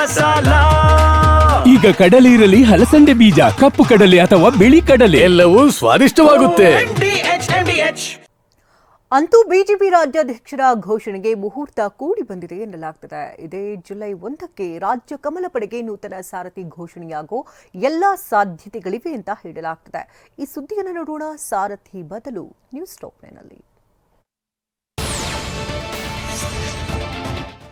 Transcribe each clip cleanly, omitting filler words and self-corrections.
ಮಸಾಲ. ಈಗ ಕಡಲೆ ಇರಲಿ, ಹಲಸಂಡೆ ಬೀಜ, ಕಪ್ಪು ಕಡಲೆ ಅಥವಾ ಬಿಳಿ ಕಡಲೆ, ಎಲ್ಲವೂ ಸ್ವಾದಿಷ್ಟವಾಗುತ್ತೆ. ಅಂತೂ ಬಿಜೆಪಿ ರಾಜ್ಯಾಧ್ಯಕ್ಷರ ಘೋಷಣೆಗೆ ಮುಹೂರ್ತ ಕೂಡಿ ಬಂದಿದೆ ಎನ್ನಲಾಗ್ತದೆ. ಇದೇ ಜುಲೈ 1ಕ್ಕೆ ರಾಜ್ಯ ಕಮಲ ಪಡೆಗೆ ನೂತನ ಸಾರಥಿ ಘೋಷಣೆಯಾಗೋ ಎಲ್ಲಾ ಸಾಧ್ಯತೆಗಳಿವೆ ಅಂತ ಹೇಳಲಾಗ್ತದೆ. ಈ ಸುದ್ದಿಯನ್ನು ನೋಡೋಣ. ಸಾರಥಿ ಬದಲು ನ್ಯೂಸ್ ಟಾಪ್ 9ನಲ್ಲಿ.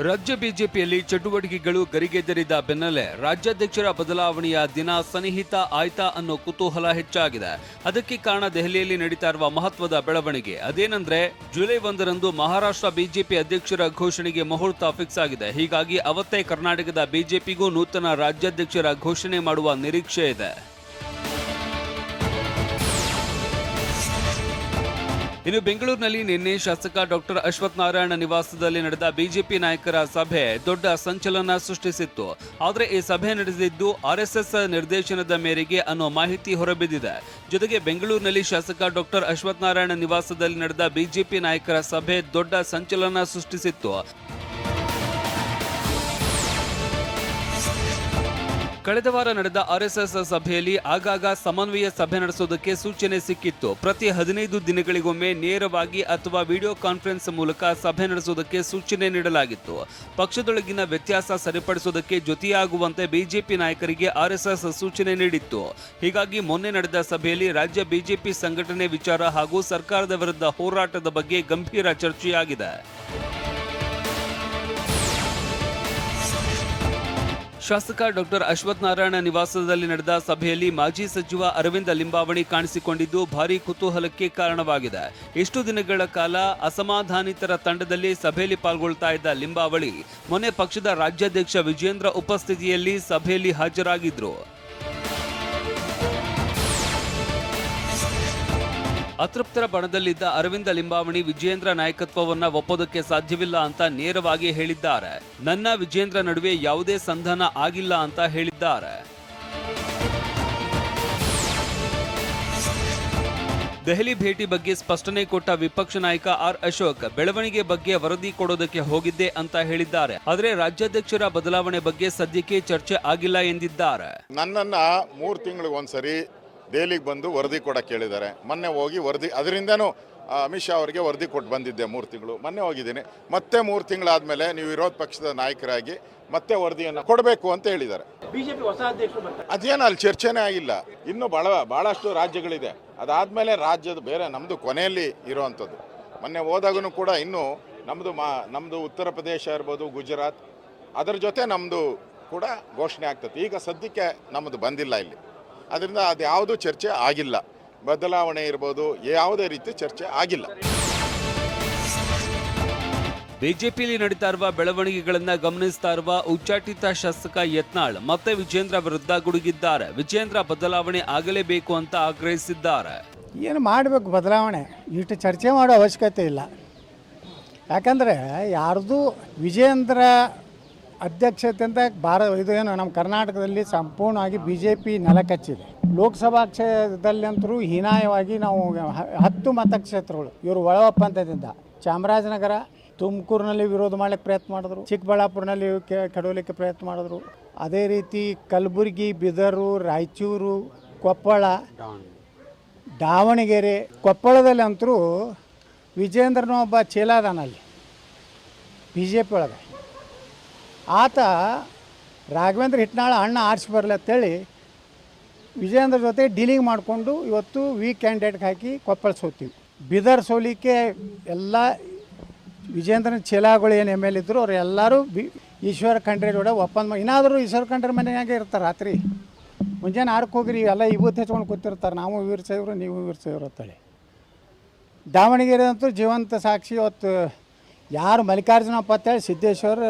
ರಾಜ್ಯ ಬಿಜೆಪಿಯಲ್ಲಿ ಚಟುವಟಿಕೆಗಳು ಗರಿಗೆದರಿದ ಬೆನ್ನಲ್ಲೇ ರಾಜ್ಯಾಧ್ಯಕ್ಷರ ಬದಲಾವಣೆಯ ದಿನ ಸನ್ನಿಹಿತ ಆಯ್ತಾ ಅನ್ನೋ ಕುತೂಹಲ ಹೆಚ್ಚಾಗಿದೆ. ಅದಕ್ಕೆ ಕಾರಣ ದೆಹಲಿಯಲ್ಲಿ ನಡೀತಾ ಇರುವ ಮಹತ್ವದ ಬೆಳವಣಿಗೆ. ಅದೇನೆಂದ್ರೆ ಜುಲೈ 1ರಂದು ಮಹಾರಾಷ್ಟ್ರ ಬಿಜೆಪಿ ಅಧ್ಯಕ್ಷರ ಘೋಷಣೆಗೆ ಮುಹೂರ್ತ ಫಿಕ್ಸ್ ಆಗಿದೆ. ಹೀಗಾಗಿ ಅವತ್ತೇ ಕರ್ನಾಟಕದ ಬಿಜೆಪಿಗೂ ನೂತನ ರಾಜ್ಯಾಧ್ಯಕ್ಷರ ಘೋಷಣೆ ಮಾಡುವ ನಿರೀಕ್ಷೆ ಇದೆ. ಇನ್ನು ಬೆಂಗಳೂರಿನಲ್ಲಿ ನಿನ್ನೆ ಶಾಸಕ ಡಾಕ್ಟರ್ ಅಶ್ವಥ್ ನಾರಾಯಣ ನಿವಾಸದಲ್ಲಿ ನಡೆದ ಬಿಜೆಪಿ ನಾಯಕರ ಸಭೆ ದೊಡ್ಡ ಸಂಚಲನ ಸೃಷ್ಟಿಸಿತ್ತು. ಆದರೆ ಈ ಸಭೆ ನಡೆದಿದ್ದು ಆರ್ಎಸ್ಎಸ್ ನಿರ್ದೇಶನದ ಮೇರೆಗೆ ಅನ್ನೋ ಮಾಹಿತಿ ಹೊರಬಿದ್ದಿದೆ. ಜೊತೆಗೆ ಬೆಂಗಳೂರಿನಲ್ಲಿ ಶಾಸಕ ಡಾಕ್ಟರ್ ಅಶ್ವಥ್ ನಾರಾಯಣ ನಿವಾಸದಲ್ಲಿ ನಡೆದ ಬಿಜೆಪಿ ನಾಯಕರ ಸಭೆ ದೊಡ್ಡ ಸಂಚಲನ ಸೃಷ್ಟಿಸಿತ್ತು. ಕಳೆದ ವಾರ ನಡೆದ ಆರ್ಎಸ್ಎಸ್ ಸಭೆಯಲ್ಲಿ ಆಗಾಗ ಸಮನ್ವಯ ಸಭೆ ನಡೆಸುವುದಕ್ಕೆ ಸೂಚನೆ ಸಿಕ್ಕಿತ್ತು. ಪ್ರತಿ 15 ದಿನಗಳಿಗೊಮ್ಮೆ ನೇರವಾಗಿ ಅಥವಾ ವಿಡಿಯೋ ಕಾನ್ಫರೆನ್ಸ್ ಮೂಲಕ ಸಭೆ ನಡೆಸುವುದಕ್ಕೆ ಸೂಚನೆ ನೀಡಲಾಗಿತ್ತು. ಪಕ್ಷದೊಳಗಿನ ವ್ಯತ್ಯಾಸ ಸರಿಪಡಿಸುವುದಕ್ಕೆ ಜೊತೆಯಾಗುವಂತೆ ಬಿಜೆಪಿ ನಾಯಕರಿಗೆ ಆರ್ಎಸ್ಎಸ್ ಸೂಚನೆ ನೀಡಿತ್ತು. ಹೀಗಾಗಿ ಮೊನ್ನೆ ನಡೆದ ಸಭೆಯಲ್ಲಿ ರಾಜ್ಯ ಬಿಜೆಪಿ ಸಂಘಟನೆ ವಿಚಾರ ಹಾಗೂ ಸರ್ಕಾರದ ವಿರುದ್ಧ ಹೋರಾಟದ ಬಗ್ಗೆ ಗಂಭೀರ ಚರ್ಚೆಯಾಗಿದೆ. ಶಾಸಕ ಡಾಕ್ಟರ್ ಅಶ್ವಥ್ ನಾರಾಯಣ ನಿವಾಸದಲ್ಲಿ ನಡೆದ ಸಭೆಯಲ್ಲಿ ಮಾಜಿ ಸಚಿವ ಅರವಿಂದ ಲಿಂಬಾವಳಿ ಕಾಣಿಸಿಕೊಂಡಿದ್ದು ಭಾರೀ ಕುತೂಹಲಕ್ಕೆ ಕಾರಣವಾಗಿದೆ. ಇಷ್ಟು ದಿನಗಳ ಕಾಲ ಅಸಮಾಧಾನಿತರ ತಂಡದಲ್ಲಿ ಸಭೆಯಲ್ಲಿ ಪಾಲ್ಗೊಳ್ತಾ ಇದ್ದ ಲಿಂಬಾವಳಿ ಮೊನ್ನೆ ಪಕ್ಷದ ರಾಜ್ಯಾಧ್ಯಕ್ಷ ವಿಜೇಂದ್ರ ಉಪಸ್ಥಿತಿಯಲ್ಲಿ ಸಭೆಯಲ್ಲಿ ಹಾಜರಾಗಿದ್ರು. ಅತೃಪ್ತರ ಬಣದಲ್ಲಿದ್ದ ಅರವಿಂದ ಲಿಂಬಾವಳಿ ವಿಜೇಂದ್ರ ನಾಯಕತ್ವವನ್ನ ಒಪ್ಪೋದಕ್ಕೆ ಸಾಧ್ಯವಿಲ್ಲ ಅಂತ ನೇರವಾಗಿ ಹೇಳಿದ್ದಾರೆ. ನನ್ನ ವಿಜೇಂದ್ರ ನಡುವೆ ಯಾವುದೇ ಸಂಧಾನ ಆಗಿಲ್ಲ ಅಂತ ಹೇಳಿದ್ದಾರೆ. ದೆಹಲಿ ಭೇಟಿ ಬಗ್ಗೆ ಸ್ಪಷ್ಟನೆ ಕೊಟ್ಟ ವಿಪಕ್ಷ ನಾಯಕ ಆರ್ ಅಶೋಕ್ ಬೆಳವಣಿಗೆ ಬಗ್ಗೆ ವರದಿ ಕೊಡೋದಕ್ಕೆ ಹೋಗಿದ್ದೆ ಅಂತ ಹೇಳಿದ್ದಾರೆ. ಆದರೆ ರಾಜ್ಯಾಧ್ಯಕ್ಷರ ಬದಲಾವಣೆ ಬಗ್ಗೆ ಸದ್ಯಕ್ಕೆ ಚರ್ಚೆ ಆಗಿಲ್ಲ ಎಂದಿದ್ದಾರೆ. ನನ್ನನ್ನ 3 ತಿಂಗಳಿಗೊಂದ್ಸರಿ ದೆಹಲಿಗೆ ಬಂದು ವರದಿ ಕೊಡಕ್ಕೆ ಹೇಳಿದ್ದಾರೆ. ಮೊನ್ನೆ ಹೋಗಿ ವರದಿ, ಅದರಿಂದನೂ ಅಮಿತ್ ಶಾ ಅವರಿಗೆ ವರದಿ ಕೊಟ್ಟು ಬಂದಿದ್ದೆ. 3 ತಿಂಗಳು ಮೊನ್ನೆ ಹೋಗಿದ್ದೀನಿ. ಮತ್ತೆ 3 ತಿಂಗಳಾದ್ಮೇಲೆ ನೀವು ವಿರೋಧ ಪಕ್ಷದ ನಾಯಕರಾಗಿ ಮತ್ತೆ ವರದಿಯನ್ನು ಕೊಡಬೇಕು ಅಂತ ಹೇಳಿದ್ದಾರೆ. ಅದೇನು ಅಲ್ಲಿ ಚರ್ಚೆನೇ ಆಗಿಲ್ಲ. ಇನ್ನೂ ಭಾಳಷ್ಟು ರಾಜ್ಯಗಳಿದೆ. ಅದಾದಮೇಲೆ ರಾಜ್ಯದ ಬೇರೆ ನಮ್ಮದು ಕೊನೆಯಲ್ಲಿ ಇರೋವಂಥದ್ದು. ಮೊನ್ನೆ ಹೋದಾಗೂ ಕೂಡ ಇನ್ನೂ ನಮ್ಮದು ಉತ್ತರ ಪ್ರದೇಶ ಇರ್ಬೋದು, ಗುಜರಾತ್, ಅದರ ಜೊತೆ ನಮ್ಮದು ಕೂಡ ಘೋಷಣೆ ಆಗ್ತದೆ. ಈಗ ಸದ್ಯಕ್ಕೆ ನಮ್ಮದು ಬಂದಿಲ್ಲ ಇಲ್ಲಿ. ಅದರಿಂದ ಅದು ಯಾವುದೂ ಚರ್ಚೆ ಆಗಿಲ್ಲ. ಬದಲಾವಣೆ ಇರ್ಬೋದು, ಯಾವುದೇ ರೀತಿ ಚರ್ಚೆ ಆಗಿಲ್ಲ. ಬಿಜೆಪಿಯಲ್ಲಿ ನಡೀತಾ ಇರುವ ಬೆಳವಣಿಗೆಗಳನ್ನ ಗಮನಿಸ್ತಾ ಇರುವ ಉಚ್ಚಾಟಿತ ಶಾಸಕ ಯತ್ನಾಳ್ ಮತ್ತೆ ವಿಜೇಂದ್ರ ವಿರುದ್ಧ ಗುಡುಗಿದ್ದಾರೆ. ವಿಜೇಂದ್ರ ಬದಲಾವಣೆ ಆಗಲೇಬೇಕು ಅಂತ ಆಗ್ರಹಿಸಿದ್ದಾರೆ. ಏನು ಮಾಡಬೇಕು ಬದಲಾವಣೆ, ಇಷ್ಟು ಚರ್ಚೆ ಮಾಡೋ ಅವಶ್ಯಕತೆ ಇಲ್ಲ. ಯಾಕಂದರೆ ಯಾರ್ದು ವಿಜೇಂದ್ರ ಅಧ್ಯಕ್ಷತೆ ಅಂತ ಇದು ಏನು ನಮ್ಮ ಕರ್ನಾಟಕದಲ್ಲಿ ಸಂಪೂರ್ಣವಾಗಿ ಬಿ ಜೆ ಪಿ ನೆಲಕಚ್ಚಿದೆ. ಲೋಕಸಭಾ ಕ್ಷೇತ್ರದಲ್ಲಂತರೂ ಹೀನಾಯವಾಗಿ ನಾವು 10 ಮತಕ್ಷೇತ್ರಗಳು ಇವರು ಒಳ ಒಪ್ಪಂದದಿಂದ ಚಾಮರಾಜನಗರ, ತುಮಕೂರಿನಲ್ಲಿ ವಿರೋಧ ಮಾಡಲಿಕ್ಕೆ ಪ್ರಯತ್ನ ಮಾಡಿದ್ರು, ಚಿಕ್ಕಬಳ್ಳಾಪುರನಲ್ಲಿ ಕೆಡವಲಿಕ್ಕೆ ಪ್ರಯತ್ನ ಮಾಡಿದ್ರು. ಅದೇ ರೀತಿ ಕಲಬುರಗಿ, ಬೀದರು, ರಾಯಚೂರು, ಕೊಪ್ಪಳ, ದಾವಣಗೆರೆ. ಕೊಪ್ಪಳದಲ್ಲಿ ಅಂತರೂ ವಿಜೇಂದ್ರನ ಒಬ್ಬ ಚೇಲಾದಾನಲ್ಲಿ ಬಿ ಜೆ ಪಿ ಒಳಗೆ. ಆತ ರಾಘವೇಂದ್ರ ಹಿಟ್ನಾಳ ಅಣ್ಣ ಆರಿಸಿ ಬರಲಿ ಅಂತೇಳಿ ವಿಜೇಂದ್ರ ಜೊತೆ ಡೀಲಿಂಗ್ ಮಾಡಿಕೊಂಡು ಇವತ್ತು ಕ್ಯಾಂಡಿಡೇಟ್ಗೆ ಹಾಕಿ ಕೊಪ್ಪಳ ಸೋತೀವಿ. ಬೀದರ್ ಸೋಲಿಕ್ಕೆ ಎಲ್ಲ ವಿಜೇಂದ್ರನ ಚೇಲಾಗಳು ಏನು ಎಮ್ ಎಲ್ ಇದ್ದರು ಅವ್ರು ಎಲ್ಲರೂ ಈಶ್ವರ ಖಂಡ್ರೆ ಜೋಡ ಒಪ್ಪಂದ ಏನಾದರೂ ಈಶ್ವರ ಖಂಡ್ರೆ ಮನೆಯಾಗೆ ಇರ್ತಾರೆ. ರಾತ್ರಿ ಮುಂಜಾನೆ 6ಕ್ಕೆ ಹೋಗಿರಿ ಎಲ್ಲ ಇವತ್ತು ಹೆಚ್ಕೊಂಡು ಕೂತಿರ್ತಾರೆ. ನಾವು ವೀರ ಸಾಹೇಬ್ರು, ನೀವು ವೀರ ಸಾಹೇಬ್ರು ಅಂತೇಳಿ. ದಾವಣಗೆರೆ ಅಂತೂ ಜೀವಂತ ಸಾಕ್ಷಿ. ಇವತ್ತು ಯಾರು ಮಲ್ಲಿಕಾರ್ಜುನಪ್ಪ ಅಂತೇಳಿ ಸಿದ್ದೇಶ್ವರ್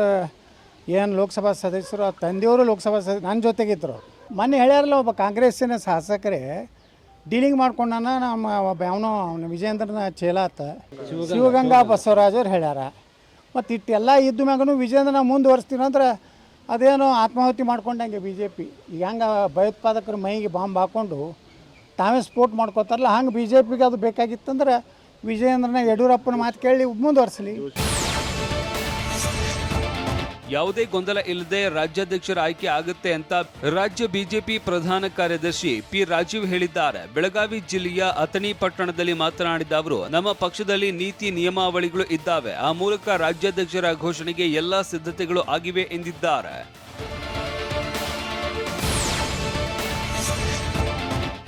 ಏನು ಲೋಕಸಭಾ ಸದಸ್ಯರು, ಆ ತಂದೆಯವರು ಲೋಕಸಭಾ ನನ್ನ ಜೊತೆಗಿದ್ದರು. ಮೊನ್ನೆ ಹೇಳ್ಯಾರಲ್ಲ, ಒಬ್ಬ ಕಾಂಗ್ರೆಸ್ಸಿನ ಶಾಸಕರೇ ಡೀಲಿಂಗ್ ಮಾಡ್ಕೊಂಡ ನಮ್ಮ ಅವನು ವಿಜೇಂದ್ರನ ಚೇಲಾತ ಶಿವಗಂಗಾ ಬಸವರಾಜ್ ಅವ್ರು ಹೇಳ್ಯಾರ. ಮತ್ತು ಇಟ್ಟೆಲ್ಲ ಇದ್ದ ಮ್ಯಾಗೂ ವಿಜೇಂದ್ರನ ಮುಂದುವರಿಸ್ತೀನಿ ಅಂದ್ರೆ ಅದೇನೋ ಆತ್ಮಾಹುತಿ ಮಾಡ್ಕೊಂಡಂಗೆ ಬಿ ಜೆ ಪಿ. ಈಗ ಹಂಗೆ ಭಯೋತ್ಪಾದಕರ ಮೈಗೆ ಬಾಂಬ್ ಹಾಕ್ಕೊಂಡು ತಾವೇ ಸ್ಫೋಟ ಮಾಡ್ಕೋತಾರಲ್ಲ, ಹಂಗೆ ಬಿ ಜೆ ಪಿಗೆ ಅದು ಬೇಕಾಗಿತ್ತಂದ್ರೆ ವಿಜಯೇಂದ್ರನ ಯಡಿಯೂರಪ್ಪನ ಮಾತು ಕೇಳಿ ಮುಂದುವರಿಸಲಿ. ಯಾವುದೇ ಗೊಂದಲ ಇಲ್ಲದೆ ರಾಜ್ಯಾಧ್ಯಕ್ಷರ ಆಯ್ಕೆ ಆಗುತ್ತೆ ಅಂತ ರಾಜ್ಯ ಬಿಜೆಪಿ ಪ್ರಧಾನ ಕಾರ್ಯದರ್ಶಿ ಪಿ ರಾಜೀವ್ ಹೇಳಿದ್ದಾರೆ. ಬೆಳಗಾವಿ ಜಿಲ್ಲೆಯ ಅಥಣಿ ಪಟ್ಟಣದಲ್ಲಿ ಮಾತನಾಡಿದ ಅವರು, ನಮ್ಮ ಪಕ್ಷದಲ್ಲಿ ನೀತಿ ನಿಯಮಾವಳಿಗಳು ಇದ್ದಾವೆ. ಆ ಮೂಲಕ ರಾಜ್ಯಾಧ್ಯಕ್ಷರ ಘೋಷಣೆಗೆ ಎಲ್ಲಾ ಸಿದ್ಧತೆಗಳು ಆಗಿವೆ ಎಂದಿದ್ದಾರೆ.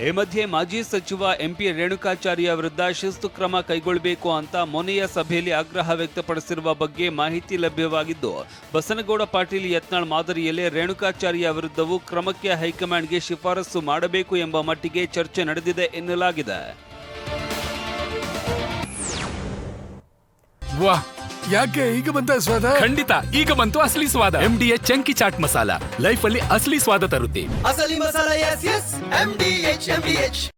ಈ ಮಧ್ಯೆ ಮಾಜಿ ಸಚಿವ ಎಂಪಿ ರೇಣುಕಾಚಾರ್ಯ ವಿರುದ್ಧ ಶಿಸ್ತು ಕ್ರಮ ಕೈಗೊಳ್ಳಬೇಕು ಅಂತ ಮೊನ್ನೆಯ ಸಭೆಯಲ್ಲಿ ಆಗ್ರಹ ವ್ಯಕ್ತಪಡಿಸಿರುವ ಬಗ್ಗೆ ಮಾಹಿತಿ ಲಭ್ಯವಾಗಿದ್ದು, ಬಸನಗೌಡ ಪಾಟೀಲ್ ಯತ್ನಾಳ್ ಮಾದರಿಯಲ್ಲೇ ರೇಣುಕಾಚಾರ್ಯ ವಿರುದ್ಧವೂ ಕ್ರಮಕ್ಕೆ ಹೈಕಮಾಂಡ್ಗೆ ಶಿಫಾರಸು ಮಾಡಬೇಕು ಎಂಬ ಮಟ್ಟಿಗೆ ಚರ್ಚೆ ನಡೆದಿದೆ ಎನ್ನಲಾಗಿದೆ. ವಾಹ್, ಯಾಕೆ ಈಗ ಬಂತ ಸ್ವಾದ? ಖಂಡಿತ ಈಗ ಬಂತು ಅಸಲಿ ಸ್ವಾದ. MDH chunky chaat masala life ಅಲ್ಲಿ ಅಸಲಿ ಸ್ವಾದ ತರುತ್ತೆ. असली मसाला यस यस MDH